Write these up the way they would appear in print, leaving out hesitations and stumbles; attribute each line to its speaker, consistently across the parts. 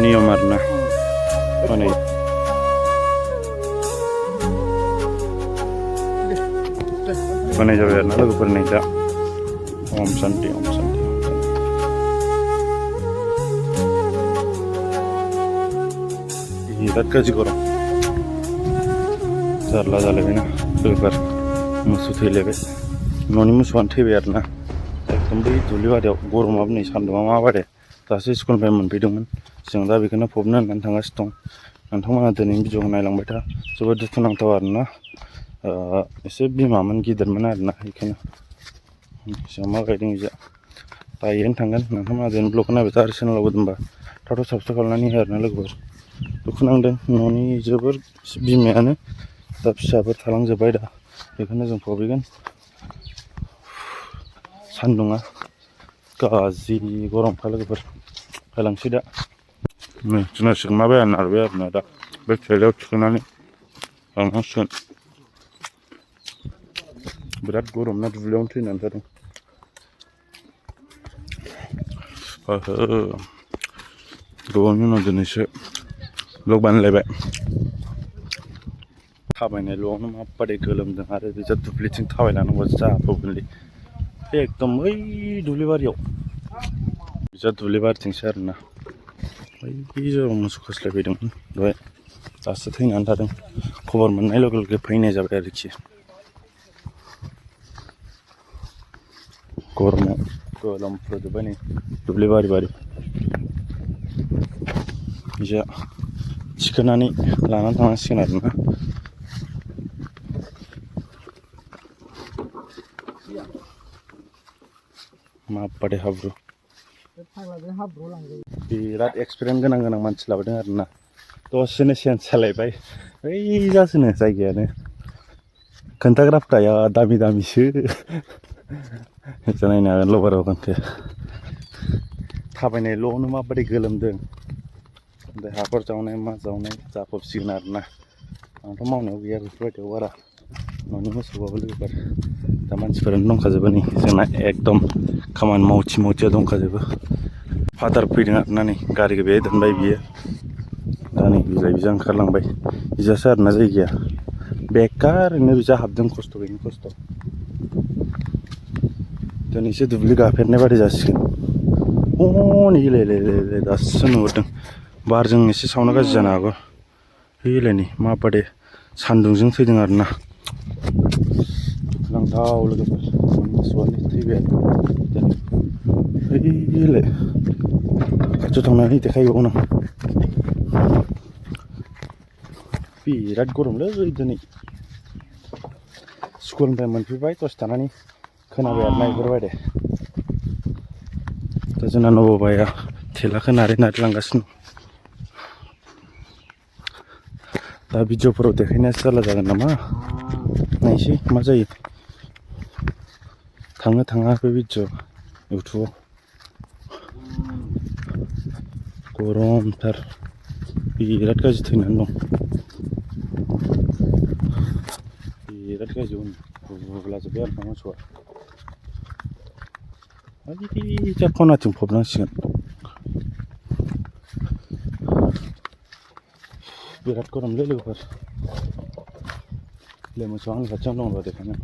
Speaker 1: नियम आरोना माने बानाय जाबाय आरोना लोगोफोरनि दा ओम शान्ति बिराद गाज्रि गरम जारला जालायबायना लोगोफोर मोसौ थैलायबाय न'नि मोसौआनो थैबाय आरोना एकदम बै दुब्लि बारियाव गरमाबो नै सान्दुङा माबायदि दासो स्कुलनिफ्राय मोनफैदोंमोन जों दा बेखौनो फबनो होननानै थांगासिनो दं नोंथांमोना दिनैनि भिडिअखौ नायलांबाय था जोबोद दुखुनांथाव आरोना एसे बिमामोन गिदिरमोन आरोना बेखायनो जों मा गायदों इजा दायोनो थांगोन नोंथांमोना दिनै ब्लगखौ नायबाय था आरो चेनेलाव दोनबा थाथ' साबस्क्राइब खालामनानै हो आरोना लोगोफोर दुखु नांदों न'नि जोबोर बिमायानो दा फिसाफोर थालांजोब्बाय दा बेखौनो जों फबैगोन सान्दुङा गाज्रि गरमखा लोगोफोर फैलांसै दा नै जुनारसिगोन माबाया नारबाय आरोना दा बे थेलायाव थिखोनानै लांनांसिगोन बिराद गरम ना दुब्लियावनो थैनानै थादों गोबावनि उनाव दिनैसो ब्लग बानायलायबाय थाबायनायल'आवनो माबादि गोलोमदों आरो बिजा दुब्लिथिं थाबायलांनांगौ जाफबगोनलै एकदम ओइ दुब्लिबारियाव बिजा दुब्लिबारिथिंसो आरोना बै जायगायाव मोसौ खास्लायफैदोंमोन दहाय दासो थैनानै थादों खबर मोननाय लोगो लोगो फैनाय जाबाय आरोखि गरमाव गोलोमफ्रुजोब्बाय नै दुब्लिबारि बिजा थिखोनानै लानानै थांनांसिगोन आरोना माबादि हाब्रु बिराद एक्सपिरियेन्स गोनां मानसि लाबोदों आरोना दसेनो चेन्ज जालायबाय ओइ जासोनो जायगायानो खोन्थाग्राफ्रा दामिसो नायनो हागोन लबाराव गानखो थाबायनायल'आवनो माबादि गोलोमदों ओमफ्राय हाखर जावनाय मा जावनाय जाफबसिगोन आरोना आंथ' मावनायाव गैया बेफोरबायदियाव बारा न'नि मोसौबाबो लोगोफोर दा मानसिफोरानो दंखाजोबो नै जोंना एकदम खामानि मावथिया दंखाजोबो फादार फैदों आरोना नै गारिखौ बेहाय दोनबाय बियो दा नै बिजा ओंखारलांबाय बिजासो आरोना जायगाया बेकार ओरैनो बिजा हाबदों खस्थ' गैयि खस्थ' दिनैसो दुब्लि गाफेरनाय बादि जासिगोन हनैलाय दासो नुहुरदों बारजों एसे सावना गाज्रि जानो हागौ हैलाय नै माबादि सान्दुंजों थैदों आरोना दुखुनांथाव लोगोफोर मोसौआनो थैबाय हैलाय खाथियाव थांनानै देखायबावनो बिराद गरमलै दिनै स्कुलनिफ्राय मोनफैबाय दसे थानानै खोनाबाय आरोना बेफोरबायदि दा जोंना नबबाया थेलाखौ नारै लांगासिनो दा भिडिअफोराव देखायनाया जारला जागोन नामा नायसै मा जायो थाङा बे भिडिअ इउटुबाव गरमथार बिराद गाज्रि थैनानै दं बिराद गाज्रि गुग्लाजोब्बाय आरोना मोसौआ जा खनाथिं फबनांसिगोन बिराद गरमलै लोगोफोर मोसौआ आंनि खाथियावनो दं देखायनो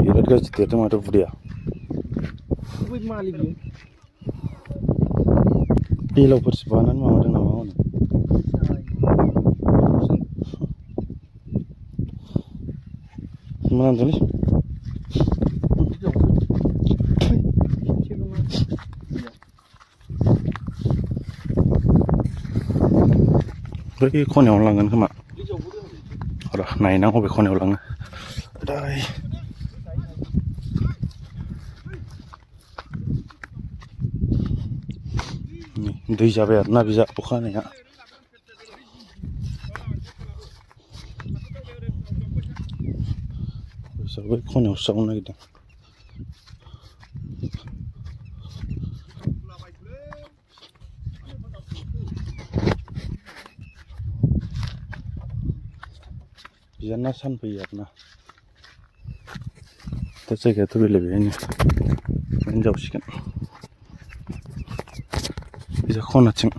Speaker 1: बिराद गाज्रि देरदों माथो बुरिया बेलावफोरसो बानानै माबादों नामा हनै मोनामदोंलै बै खनायावनो लांगोन खोमा र' नायनां बबे खनायाव लाङो दै जाबाय आरोना बिजा अखा हानाया बै खनायावसो जावनो नागिरदों बिजाना सानफैयो आरोना दा जायगायाथ' बेलेगैनो जावसिगोन बिजा खनाथिं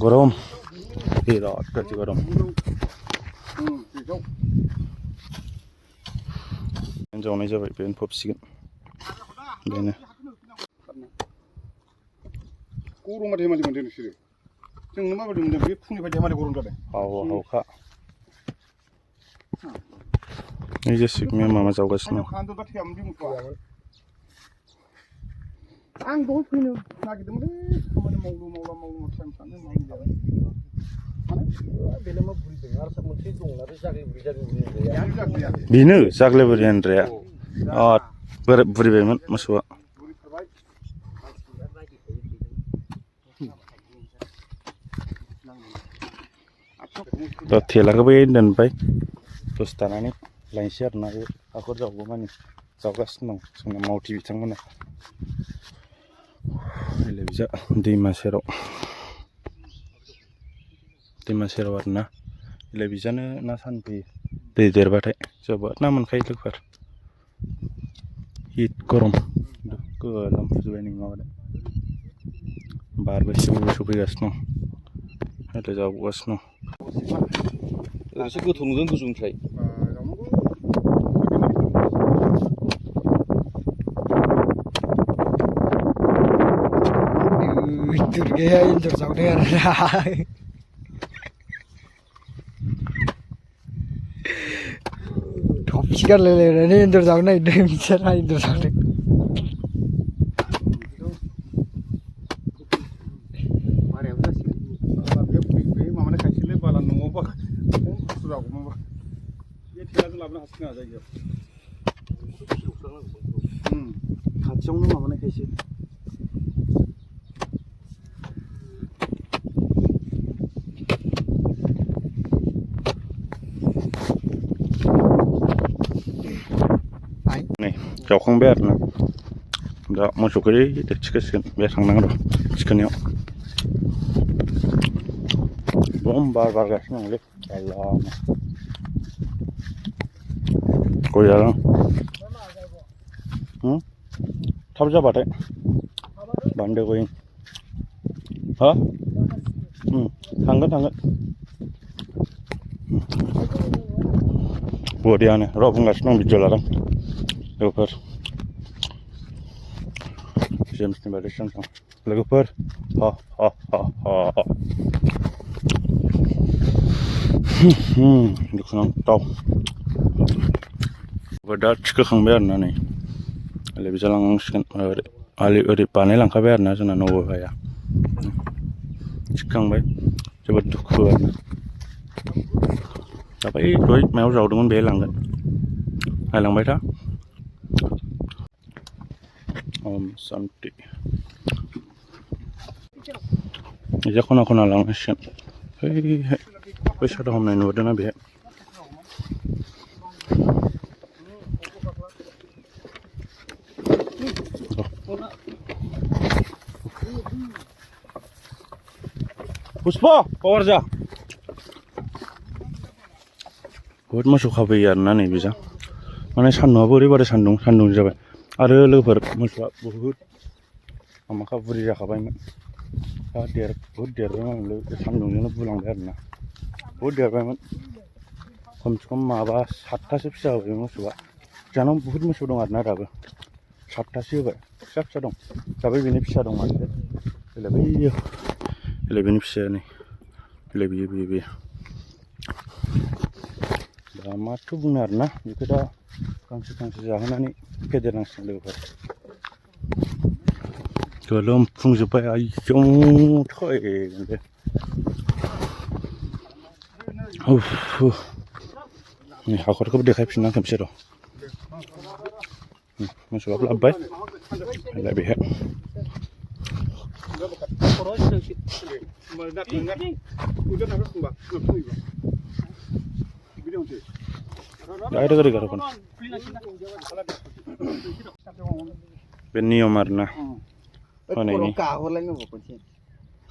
Speaker 1: गरम बिराद गाज्रि गरम जावनाय जाबाय बेनो फबसिगोन बेनो
Speaker 2: गरमा दै मालि मोनदों नोंसोरो जोंनो माबायदि मोनदों बे फुंनिफ्राय मालि गरम जादों
Speaker 1: हावखा नै जेसिक मे मामा जावगासिनो
Speaker 2: आं दहाय फैनो नागिरदोंमोनलै खामानि मावलु टाइम सानो मावनो जाबाय बेनो मा बुरिदों आरो मोनसे दंना बे जागाय
Speaker 1: बेनो जाग्लायबोरि होनद्राया बुरिबायमोन मोसौआ दा थेलाखौ बै दोनबाय दसे थानानै लायनोसै आरोना बे हाखर जावगौमानि जावगासिनो दं जोंना मावथि बिथांमोना बिजा दैमा सेराव आरोना बिजानो ना सानफैयो दै देरबाथाय जोबोद ना मोनखायो लोगोफोर हिट गरम गोलोमफुजोबबाय नै माबादों बारबो सौफैगासिनो दं जावगासिनो दं
Speaker 3: एसे गोथौ नुदों गोजौनिफ्राय
Speaker 4: दुर्गाया एन्जर जावदों आरोना थफि गारलायलायनानै एन्जर जावनो नागिरदों बिसोरा एन्जर जावदों
Speaker 2: बे माबानो खायसेलै बाला न'आव बुस्थु जागौमोनबा बे थेलाजों लाबोनो हासिगोन आरो जायगायाव
Speaker 1: खाथियावनो माबानाय खायसे नै जावखांबाय आरोना दा मोसौखौ थिखोसिगोन बे थांनांगौ र' थिखोनायाव एकदम बार बारगासिनो दंलै आराम गय जादों थाब जाबाथाय बान्दो गय हा थांगोन बरियानो र' बुंगासिनो दं भिडिअ लादों लोगोफोर जेम्सनि बादै सम लोगोफोर दुखुनांथाव दा थिखोखांबाय आरोना नै ओरै जालांनांसिगोन ओरै बानायलांखाबाय आरोना जोंना नबहाया थिखांबाय जोबोद दुखु आरोना दा बै दहाय मायाव जावदोंमोन बेहाय लांगोन नायलांबाय था ओम शान्ति एजा खना लांनांसिगोन बै साथा हमनाय नुदोंना बेहाय पुष्पा पावार जा बहुत मोसौ खाफैयो आरोना नै बेजा माने सान्दुंआबो ओरैबादि सान्दुं जाबाय आरो लोगोफोर मोसौआ बहुत माबाखा बुरि जाखाबायमोन दा बहुत देरबायमोन सान्दुंजोंनो बुलांबाय आरोना बहुत देरबायमोन खमसे खम माबा 7थासो फिसा होबाय मोसौआ जानाव बहुत मोसौ दं आरोना दाबो 7थासो होबाय फिसा दं दाबो बेनि फिसा दं आरो बेनि फिसाया नै बेयो दा माथो बुंनो आरोना बेखौ दा गांसो जाहोनानै फेदेरनांसिगोन लोगोफोर गोलोमफुंजोब्बाय आयौ थैगोन दे नै हाखरखौबो देखायफिनना खेबसे र' मोसौआबो लाबोबाय बेहाय डाइरेक्ट गारगोन बे नियम आरोना होनायनि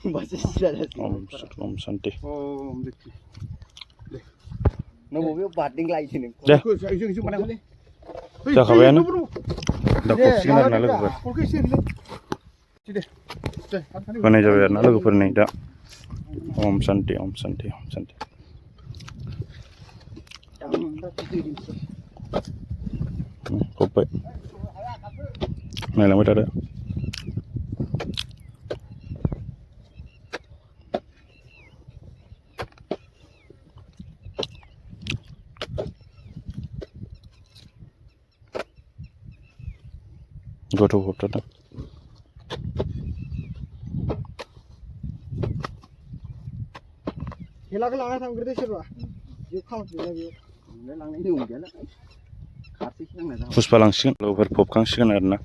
Speaker 3: Bahasa Isyarat.
Speaker 1: Om Shanti.
Speaker 2: Om Dikti.
Speaker 3: No mo bating lai sini.
Speaker 1: Dah.
Speaker 2: Ku sing mana?
Speaker 1: Dah kawan. Dah kopsikan na logofor.
Speaker 2: Oke sih. Tidak.
Speaker 1: Mana jabe na logofor nei da. Om Shanti, Om Shanti, Om Shanti. Kopai. Nah, lang ada. Go to hotel.
Speaker 4: Hilak lang ang gede sirwa. Yung count nila yun.
Speaker 3: Lang ini unggal. Khasi yang na.
Speaker 1: Puspa langsikan logofor popkangsikan arna.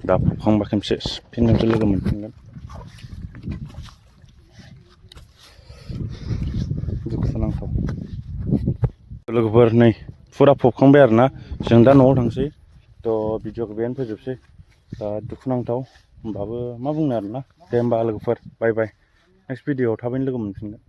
Speaker 1: Da popkang bakem ses. Pinjam logo montingen. Duksanang top. Logofor nei pura popkangबाय arna. जों दा न'आव थांसै. To भिडिअखौ बेयावनो फोजोबसै. दा दुखुनांथाव होमबाबो मा बुंनो आरोना. दे होमबा लोगोफोर बाय बाय. नेक्स्ट भिडिअआव थाबैनो लोगो मोनफिनगोन.